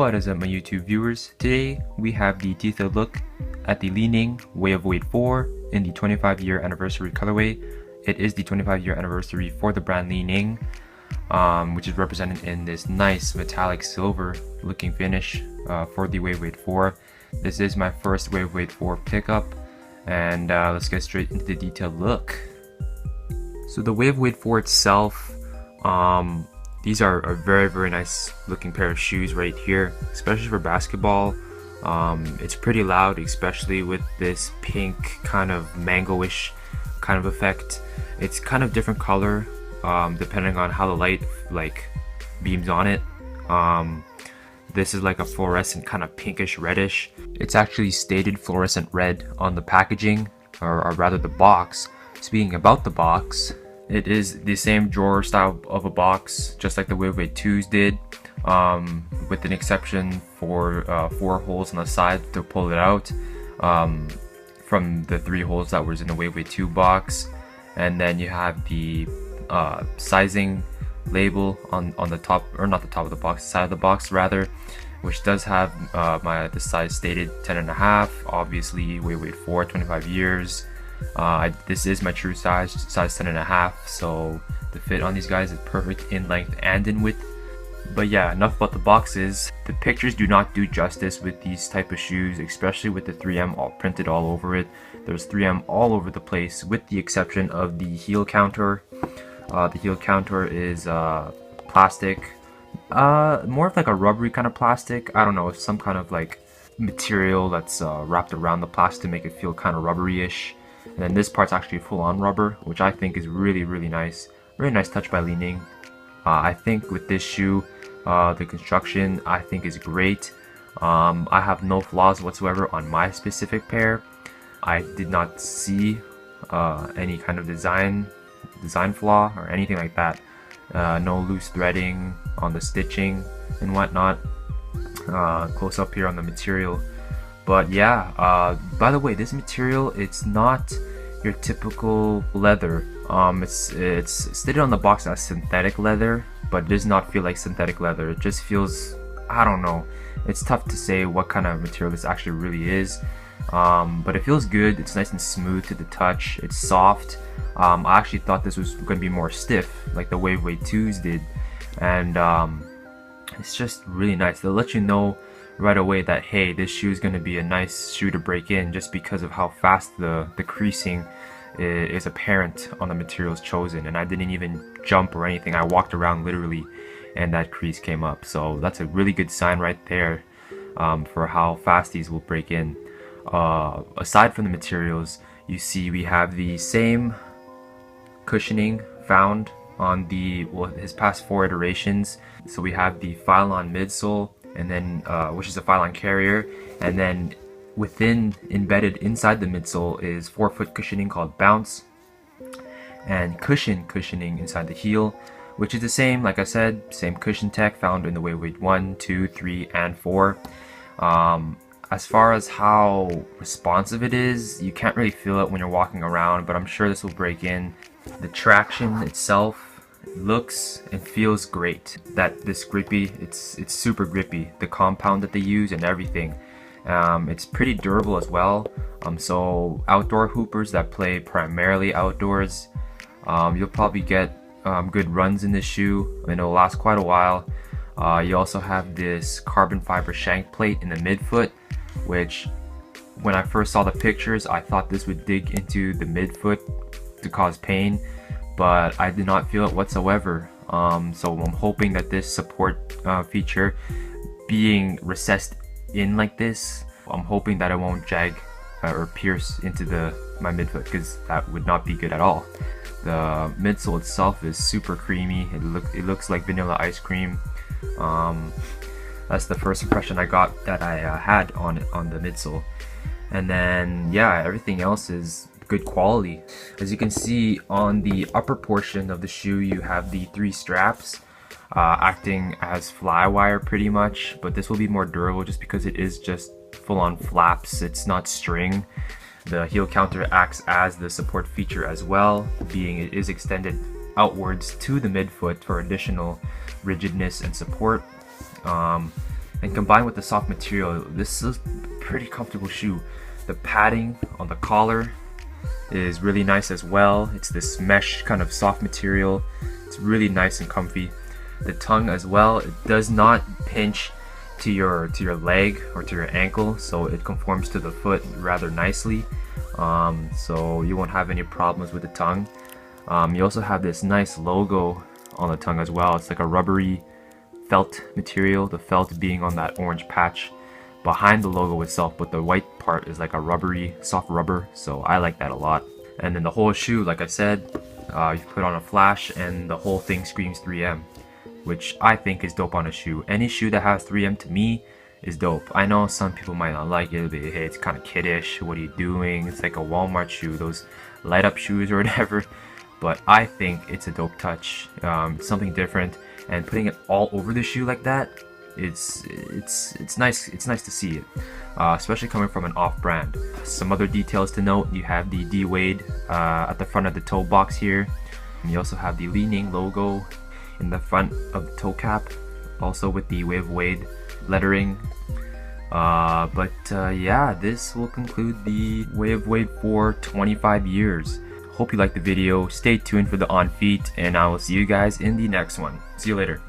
What is up, my YouTube viewers? Today we have the detailed look at the Li-ning Way of Weight 4 in the 25-year anniversary colorway. It is the 25-year anniversary for the brand Li-ning, which is represented in this nice metallic silver looking finish for the Way of Weight 4. This is my first Way of Weight 4 pickup, and let's get straight into the detailed look. So the Way of Weight 4 itself, these are a very nice looking pair of shoes right here, especially for basketball. It's pretty loud, especially with this pink kind of mangoish kind of effect. It's kind of different color depending on how the light beams on it. This is like a fluorescent kind of pinkish reddish. It's actually stated fluorescent red on the packaging, or rather the box. Speaking about the box, it is the same drawer style of a box, just like the Way of Weight 2s did, with an exception for 4 holes on the side to pull it out from the 3 holes that was in the Way of Weight 2 box. And then you have the sizing label on the top, or not the top of the box, the side of the box rather, which does have the size stated 10.5. Obviously, Way of Weight 4, 25 years. This is my true size 10.5, so the fit on these guys is perfect in length and in width. But yeah, enough about the boxes. The pictures do not do justice with these type of shoes, especially with the 3M all printed all over it. There's 3M all over the place, with the exception of the heel counter. The heel counter is plastic, more of like a rubbery kind of plastic. I don't know, it's some kind of like material that's wrapped around the plastic to make it feel kind of rubbery-ish. And then this part's actually full-on rubber, which I think is really nice. Very nice touch by Li-ning. I think with this shoe, the construction I think is great. I have no flaws whatsoever on my specific pair. I did not see any kind of design flaw or anything like that. No loose threading on the stitching and whatnot. Close up here on the material. But yeah, by the way, this material, it's not your typical leather. It's stated on the box as synthetic leather, but it does not feel like synthetic leather. It just feels, I don't know, it's tough to say what kind of material this actually really is. But it feels good. It's nice and smooth to the touch. It's soft. I actually thought this was going to be more stiff, like the Way of Weight 2s did, and it's just really nice. They'll let you know right away that, hey, this shoe is going to be a nice shoe to break in, just because of how fast the creasing is apparent on the materials chosen. And I didn't even jump or anything. I walked around literally and that crease came up, so that's a really good sign right there for how fast these will break in. Aside from the materials, you see we have the same cushioning found on his past 4 iterations. So we have the Phylon midsole, and then which is a Phylon carrier, and then embedded inside the midsole is 4-foot cushioning called Bounce, and cushioning inside the heel, which is the same, like I said, same cushion tech found in the Way of Weight 1, 2, 3, and 4. As far as how responsive it is, you can't really feel it when you're walking around, but I'm sure this will break in. The traction itself looks and feels great. This grippy, it's super grippy. The compound that they use and everything. It's pretty durable as well. So outdoor hoopers that play primarily outdoors, you'll probably get good runs in this shoe, and it'll last quite a while. You also have this carbon fiber shank plate in the midfoot, which when I first saw the pictures, I thought this would dig into the midfoot to cause pain, but I did not feel it whatsoever. So I'm hoping that this support feature being recessed in like this, I'm hoping that it won't jag or pierce into my midfoot, because that would not be good at all. The midsole itself is super creamy. It looks like vanilla ice cream. That's the first impression I got that I had on the midsole. And then yeah, everything else is good quality. As you can see, on the upper portion of the shoe you have the 3 straps acting as fly wire pretty much, but this will be more durable just because it is just full-on flaps. It's not string. The heel counter acts as the support feature as well, being it is extended outwards to the midfoot for additional rigidness and support. And and combined with the soft material, this is a pretty comfortable shoe. The padding on the collar is really nice as well. It's this mesh kind of soft material. It's really nice and comfy. The tongue as well, it does not pinch to your leg or to your ankle, so it conforms to the foot rather nicely. So you won't have any problems with the tongue. You also have this nice logo on the tongue as well. It's like a rubbery felt material, the felt being on that orange patch behind the logo itself, but the white part is like a rubbery, soft rubber, so I like that a lot. And then the whole shoe, like I said, you put on a flash and the whole thing screams 3M, which I think is dope on a shoe. Any shoe that has 3M to me is dope. I know some people might not like it, but hey, it's kind of kiddish, what are you doing? It's like a Walmart shoe, those light up shoes or whatever. But I think it's a dope touch, something different, and putting it all over the shoe like that, it's nice. It's nice to see it, especially coming from an off-brand. Some other details to note: you have the D Wade at the front of the toe box here, and you also have the Li-ning logo in the front of the toe cap, also with the Way of Wade lettering. Yeah, this will conclude the Way of Wade for 25 years. Hope you liked the video. Stay tuned for the on feet, and I will see you guys in the next one. See you later.